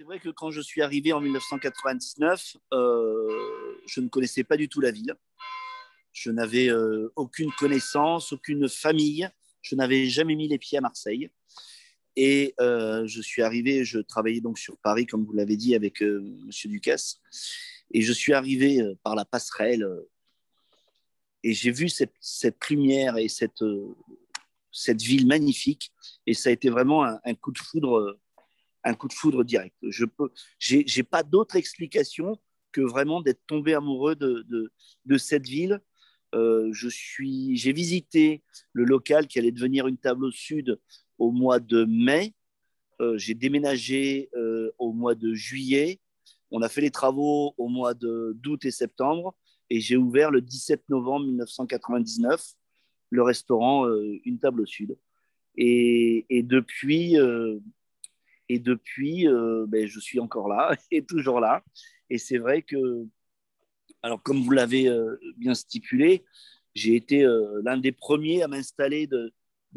C'est vrai que quand je suis arrivé en 1999, je ne connaissais pas du tout la ville. Je n'avais aucune connaissance, aucune famille. Je n'avais jamais mis les pieds à Marseille. Et je suis arrivé, je travaillais donc sur Paris, comme vous l'avez dit, avec Monsieur Ducasse. Et je suis arrivé par la passerelle et j'ai vu cette lumière et cette ville magnifique. Et ça a été vraiment un coup de foudre direct. J'ai pas d'autre explication que vraiment d'être tombé amoureux de cette ville. J'ai visité le local qui allait devenir une table au sud au mois de mai. J'ai déménagé au mois de juillet. On a fait les travaux au mois d'août et septembre. Et j'ai ouvert le 17 novembre 1999 le restaurant Une table au sud. Et depuis, ben, je suis encore là et toujours là. Et c'est vrai que, alors comme vous l'avez bien stipulé, j'ai été l'un des premiers à m'installer de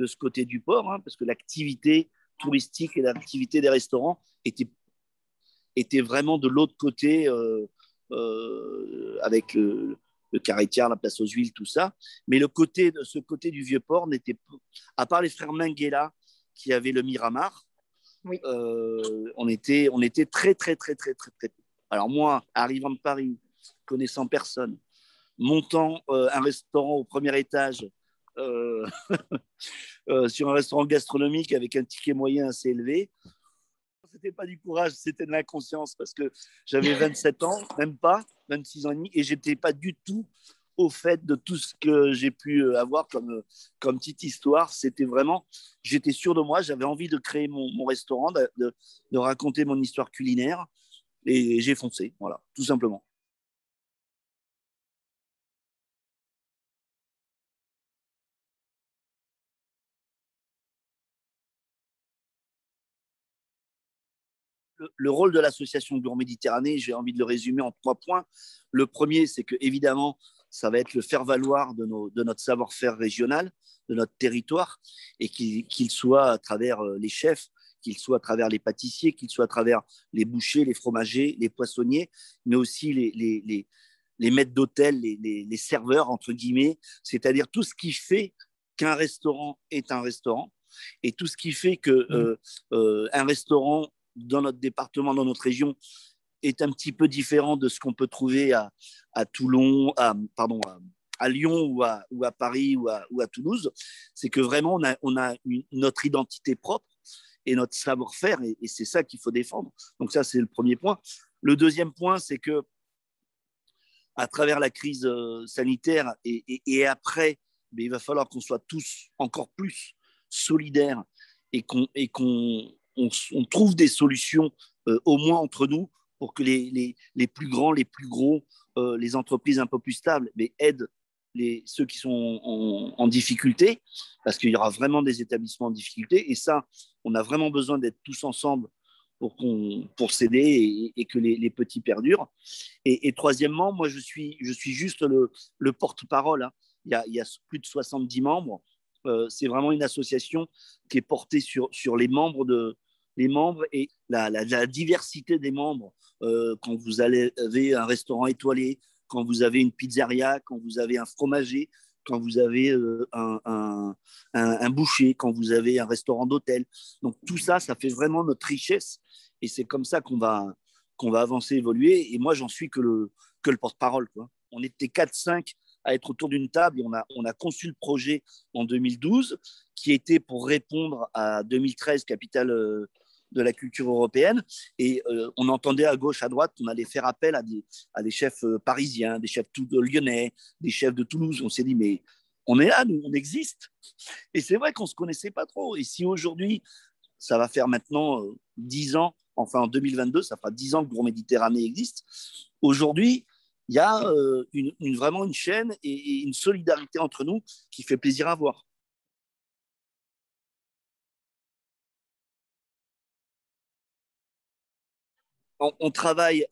ce côté du port, hein, parce que l'activité touristique et l'activité des restaurants était vraiment de l'autre côté, avec le Carré-Tiard, la place aux Huiles, tout ça. Mais ce côté du Vieux-Port n'était, à part les frères Minguella qui avaient le Miramar, Oui. on était très, très, très, très, très, très. Alors moi, arrivant de Paris, connaissant personne, montant un restaurant au premier étage, euh, sur un restaurant gastronomique avec un ticket moyen assez élevé, c'était pas du courage, c'était de l'inconscience parce que j'avais 27 ans, même pas, 26 ans et demi, et j'étais pas du tout au fait de tout ce que j'ai pu avoir comme petite histoire. C'était vraiment, j'étais sûr de moi, j'avais envie de créer mon restaurant, de raconter mon histoire culinaire, et j'ai foncé, voilà, tout simplement. Le rôle de l'association Gourmet Méditerranée, j'ai envie de le résumer en 3 points. Le premier, c'est que évidemment, ça va être le faire-valoir de notre savoir-faire régional, de notre territoire, et qu'il soit à travers les chefs, qu'il soit à travers les pâtissiers, qu'il soit à travers les bouchers, les fromagers, les poissonniers, mais aussi les maîtres d'hôtel, les serveurs, entre guillemets, c'est-à-dire tout ce qui fait qu'un restaurant est un restaurant, et tout ce qui fait que un restaurant dans notre département, dans notre région, est un petit peu différent de ce qu'on peut trouver à Toulon, pardon, à Lyon ou à Paris ou à Toulouse. C'est que vraiment, on a notre identité propre et notre savoir-faire, et c'est ça qu'il faut défendre. Donc ça, c'est le premier point. Le deuxième point, c'est que à travers la crise sanitaire et après, mais il va falloir qu'on soit tous encore plus solidaires et qu'on trouve des solutions, au moins entre nous, pour que les plus grands, les plus gros, les entreprises un peu plus stables, mais aident ceux qui sont en difficulté, parce qu'il y aura vraiment des établissements en difficulté. Et ça, on a vraiment besoin d'être tous ensemble pour s'aider et que les petits perdurent. Et troisièmement, moi, je suis juste le porte-parole, hein. Il y a plus de 70 membres. C'est vraiment une association qui est portée sur les membres et la diversité des membres. Quand vous avez un restaurant étoilé, quand vous avez une pizzeria, quand vous avez un fromager, quand vous avez un boucher, quand vous avez un restaurant d'hôtel. Donc tout ça, ça fait vraiment notre richesse. Et c'est comme ça qu'on va avancer, évoluer. Et moi, j'en suis que le porte-parole, quoi. On était 4-5 à être autour d'une table et on a conçu le projet en 2012 qui était pour répondre à 2013, capitale de la culture européenne. Et on entendait à gauche, à droite qu'on allait faire appel à des chefs parisiens, des chefs lyonnais, des chefs de Toulouse. On s'est dit, mais on est là, nous, on existe. Et c'est vrai qu'on ne se connaissait pas trop. Et si aujourd'hui, ça va faire maintenant 10 ans, enfin en 2022, ça fera 10 ans que Gourmet Méditerranée existe. Aujourd'hui, il y a vraiment une chaîne et une solidarité entre nous qui fait plaisir à voir. On travaille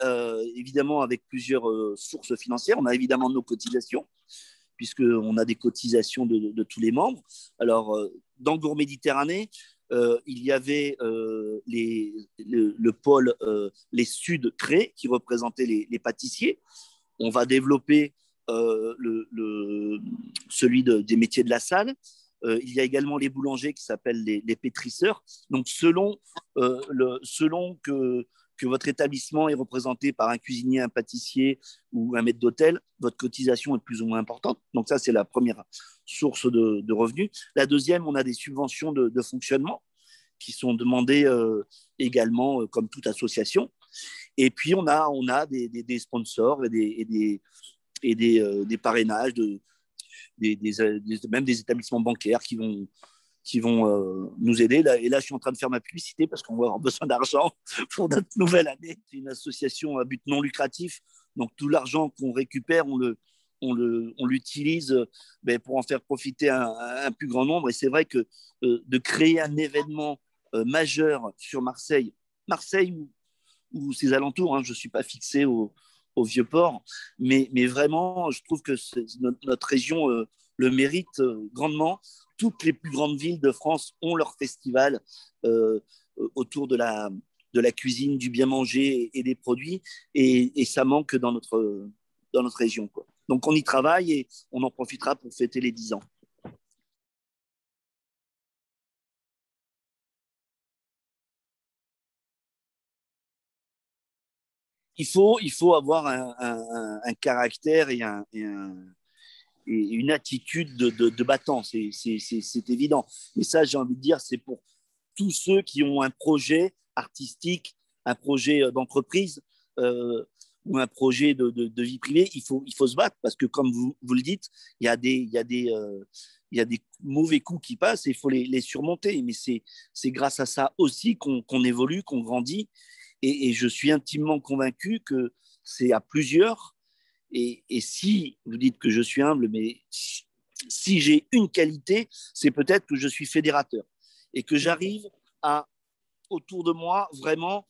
évidemment avec plusieurs sources financières. On a évidemment nos cotisations, puisqu'on a des cotisations de tous les membres. Alors, dans Gourmet Méditerranée, Il y avait le pôle les Sud Cré qui représentait les pâtissiers. On va développer celui des métiers de la salle. Il y a également les boulangers qui s'appellent les pétrisseurs. Donc, selon que votre établissement est représenté par un cuisinier, un pâtissier ou un maître d'hôtel, votre cotisation est plus ou moins importante. Donc, ça, c'est la première source de revenus. La deuxième, on a des subventions de fonctionnement qui sont demandées également, comme toute association. Et puis, on a des sponsors et des parrainages, même des établissements bancaires qui vont nous aider. Et là, je suis en train de faire ma publicité parce qu'on va avoir besoin d'argent pour notre nouvelle année. C'est une association à but non lucratif. Donc, tout l'argent qu'on récupère, on l'utilise pour en faire profiter un plus grand nombre. Et c'est vrai que de créer un événement majeur sur Marseille ou ses alentours, hein, je ne suis pas fixé au Vieux-Port, mais vraiment, je trouve que notre région le mérite grandement. Toutes les plus grandes villes de France ont leur festival euh, autour de la cuisine, du bien manger et des produits, et ça manque dans notre région, quoi. Donc on y travaille et on en profitera pour fêter les 10 ans. Il faut avoir un caractère et une attitude de battant, c'est évident. Mais ça, j'ai envie de dire, c'est pour tous ceux qui ont un projet artistique, un projet d'entreprise euh, ou un projet de vie privée. Il faut se battre parce que, comme vous le dites, il y a des mauvais coups qui passent et il faut les surmonter. Mais c'est grâce à ça aussi qu'on évolue, qu'on grandit. Et je suis intimement convaincu que c'est à plusieurs. Et si vous dites que je suis humble, mais si j'ai une qualité, c'est peut-être que je suis fédérateur et que j'arrive à, autour de moi, vraiment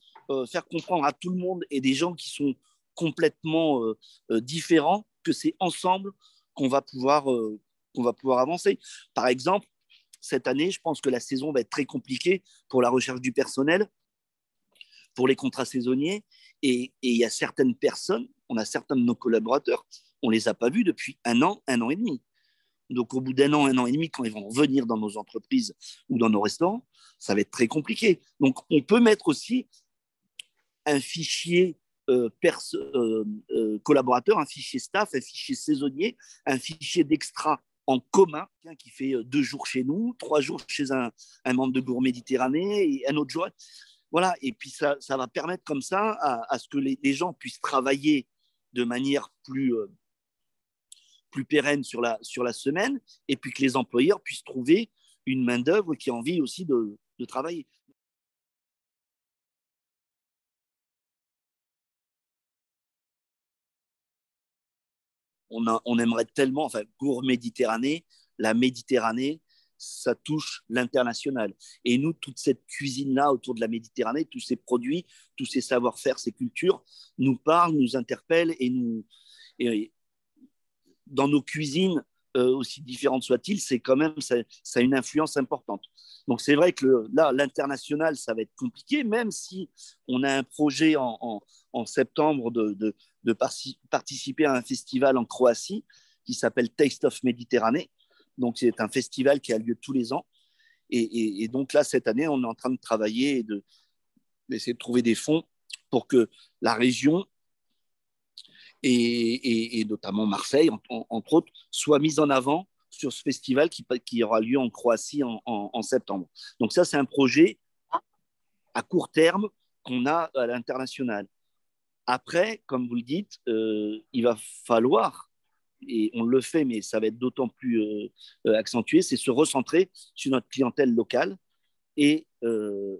faire comprendre à tout le monde et des gens qui sont complètement différents que c'est ensemble qu'on va pouvoir avancer. Par exemple, cette année, je pense que la saison va être très compliquée pour la recherche du personnel, pour les contrats saisonniers. Et il y a certaines personnes, on a certains de nos collaborateurs, on ne les a pas vus depuis un an et demi. Donc, au bout un an et demi, quand ils vont revenir dans nos entreprises ou dans nos restaurants, ça va être très compliqué. Donc, on peut mettre aussi un fichier collaborateur, un fichier staff, un fichier saisonnier, un fichier d'extra en commun, qui fait 2 jours chez nous, 3 jours chez un membre de Gourmet Méditerranée et un autre jour. Voilà, et puis ça va permettre comme ça à ce que les gens puissent travailler de manière plus pérenne sur la semaine, et puis que les employeurs puissent trouver une main-d'œuvre qui a envie aussi de travailler. On aimerait tellement, enfin, Gourmet Méditerranée, la Méditerranée, ça touche l'international. Et nous, toute cette cuisine-là autour de la Méditerranée, tous ces produits, tous ces savoir-faire, ces cultures, nous parlent, nous interpellent et dans nos cuisines, aussi différentes soient-ils, c'est quand même, ça a une influence importante. Donc c'est vrai que là, l'international, ça va être compliqué, même si on a un projet en septembre de participer à un festival en Croatie qui s'appelle Taste of Méditerranée. Donc c'est un festival qui a lieu tous les ans. Et donc là, cette année, on est en train de travailler et d'essayer de trouver des fonds pour que la région et notamment Marseille, entre autres, soit mise en avant sur ce festival qui aura lieu en Croatie en septembre. Donc ça, c'est un projet à court terme qu'on a à l'international. Après, comme vous le dites, il va falloir, et on le fait, mais ça va être d'autant plus accentué, c'est se recentrer sur notre clientèle locale et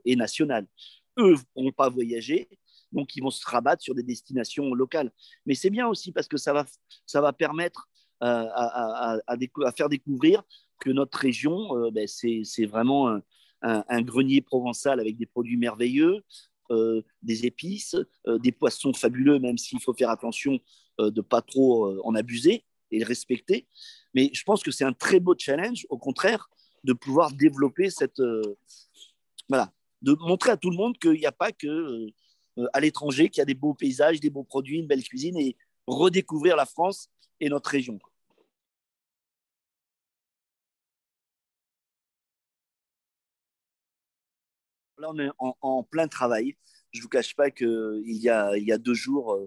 nationale. Eux ne pourront pas voyager, donc ils vont se rabattre sur des destinations locales. Mais c'est bien aussi parce que ça va permettre à faire découvrir que notre région, c'est vraiment un grenier provençal avec des produits merveilleux, des épices, des poissons fabuleux, même s'il faut faire attention de ne pas trop en abuser et le respecter. Mais je pense que c'est un très beau challenge, au contraire, de pouvoir développer Voilà, de montrer à tout le monde qu'il n'y a pas que à l'étranger qu'il y a des beaux paysages, des beaux produits, une belle cuisine et redécouvrir la France et notre région. Là, on est en plein travail. Je ne vous cache pas qu'il y a 2 jours,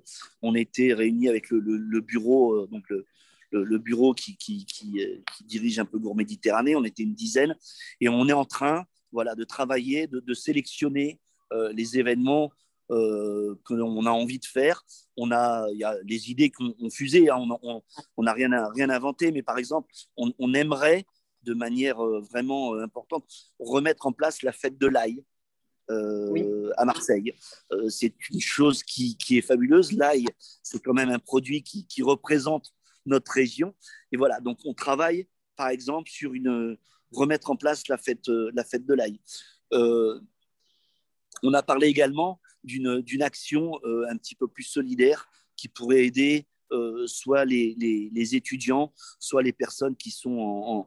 on était réunis avec le bureau, donc le bureau qui dirige un peu Gourmet Méditerranée. On était une dizaine et on est en train, voilà, de travailler, de sélectionner les événements que l'on a envie de faire. Il y a les idées qui ont fusé, hein, on n'a rien inventé, mais par exemple, on aimerait de manière vraiment importante remettre en place la fête de l'ail Oui, à Marseille. C'est une chose qui est fabuleuse. L'ail, c'est quand même un produit qui représente notre région. Et voilà, donc on travaille, par exemple, sur remettre en place la fête de l'ail. Euh, on a parlé également d'une action un petit peu plus solidaire qui pourrait aider soit les étudiants, soit les personnes qui sont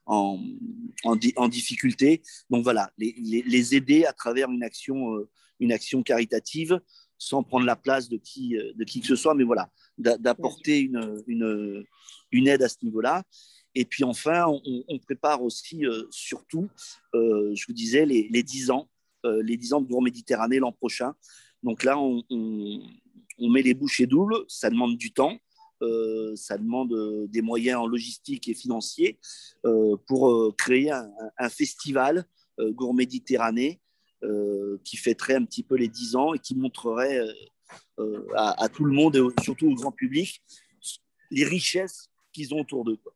en difficulté. Donc voilà, les aider à travers une action caritative sans prendre la place de qui que ce soit, mais voilà, bien sûr. d'apporter une aide à ce niveau-là. Et puis enfin, on prépare aussi, surtout, je vous disais, les 10 ans de Gourmet Méditerranée l'an prochain. Donc là, on met les bouchées doubles, ça demande du temps, ça demande des moyens en logistique et financiers pour créer un festival Gourmet Méditerranée qui fêterait un petit peu les 10 ans et qui montrerait à tout le monde et surtout au grand public les richesses qu'ils ont autour d'eux. Quoi.